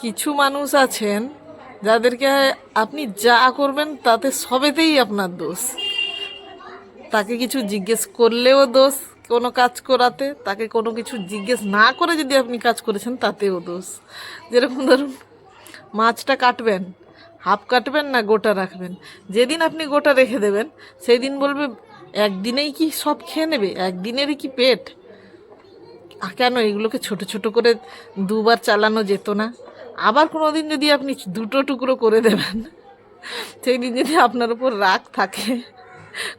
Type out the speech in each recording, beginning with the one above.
কিছু মানুষ আছেন যাদেরকে আপনি যা করবেন তাতে সবেতেই আপনার দোষ। তাকে কিছু জিজ্ঞেস করলেও দোষ, কোনো কাজ করাতে তাকে কোনো কিছু জিজ্ঞেস না করে যদি আপনি কাজ করেছেন তাতেও দোষ। যেরকম ধরুন, মাছটা কাটবেন, হাফ কাটবেন না গোটা রাখবেন। যেদিন আপনি গোটা রেখে দেবেন সেই দিন বলবে একদিনেই কি সব খেয়ে নেবে, একদিনেরই কি পেট, কেন এগুলোকে ছোট ছোট করে দুবার চালানো যেত না? আবার কোনো দিন যদি আপনি দুটো টুকরো করে দেবেন, সেই দিন যদি আপনার উপর রাগ থাকে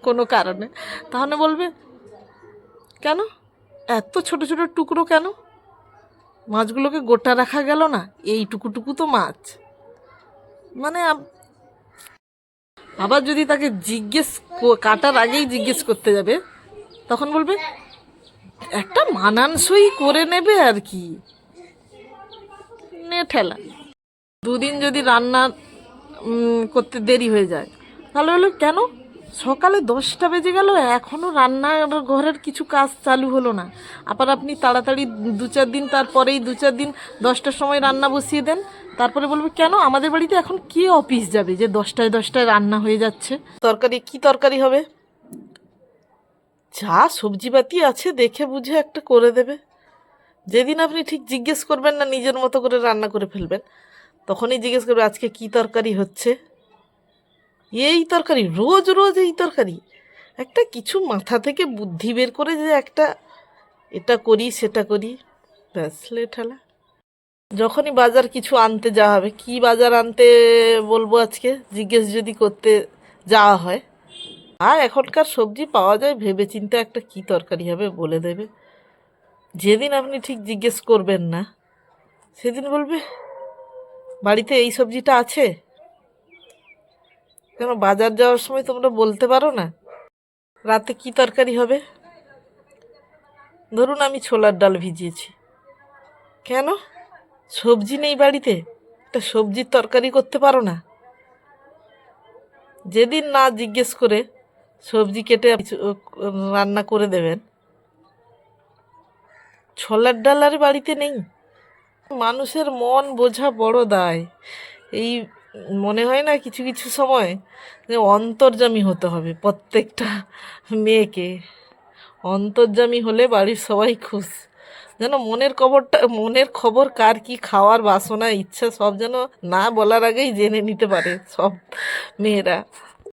কোনো কারণে, তাহলে বলবে কেন এত ছোট ছোট টুকরো কেন, মাছগুলোকে গোটা রাখা গেল না, এইটুকু টুকু তো মাছ। মানে আবার যদি তাকে কাটার আগেই জিজ্ঞেস করতে যাবে, তখন বলবে একটা মানানসই করে নেবে আর কি, নে ঠেলা। দুদিন যদি রান্না করতে দেরি হয়ে যায়, তাহলে বললো কেন সকালে 10টা বেজে গেল এখনও রান্নার ঘরের কিছু কাজ চালু হলো না। আবার আপনি তাড়াতাড়ি 2-4 দিন, তারপরেই 2-4 দিন 10টার সময় রান্না বসিয়ে দেন। তারপরে বলবে কেন আমাদের বাড়িতে এখন কে অফিস যাবে যে 10টায় রান্না হয়ে যাচ্ছে। তরকারি কি তরকারি হবে, যা সবজিপাতি আছে দেখে বুঝে একটা করে দেবে। যেদিন আপনি ঠিক জিজ্ঞেস করবেন না, নিজের মতো করে রান্না করে ফেলবেন, তখনই জিজ্ঞেস করবে আজকে কি তরকারি হচ্ছে, এই তরকারি, রোজ রোজ এই তরকারি। একটা কিছু মাথা থেকে বুদ্ধি বের করে যে একটা এটা করি সেটা করি, ব্যাস ঠেলা। যখনই বাজার কিছু আনতে যাওয়া হবে, কি বাজার আনতে বলবো আজকে জিজ্ঞেস যদি করতে যাওয়া হয়, আর এখনকার সবজি পাওয়া যায় ভেবেচিন্তে একটা কি তরকারি হবে বলে দেবে। যেদিন আপনি ঠিক জিজ্ঞেস করবেন না সেদিন বলবে বাড়িতে এই সবজিটা আছে, কেন বাজার যাওয়ার সময় তোমরা বলতে পারো না রাতে কি তরকারি হবে। ধরুন আমি ছোলার ডাল ভিজিয়েছি, কেন সবজি নেই বাড়িতে, একটা সবজির তরকারি করতে পারো না। যেদিন না জিজ্ঞেস করে সবজি কেটে রান্না করে দেবেন, ছোলার ডাল আর বাড়িতে নেই। মানুষের মন বোঝা বড় দায়। এই মনে হয় না কিছু কিছু সময় যে অন্তর্যামী হতে হবে প্রত্যেকটা মেয়েকে, অন্তর্যামী হলে বাড়ির সবাই খুশ। যেন মনের খবর কার কি খাওয়ার বাসনা ইচ্ছা সব যেন না বলার আগেই জেনে নিতে পারে সব মেয়েরা।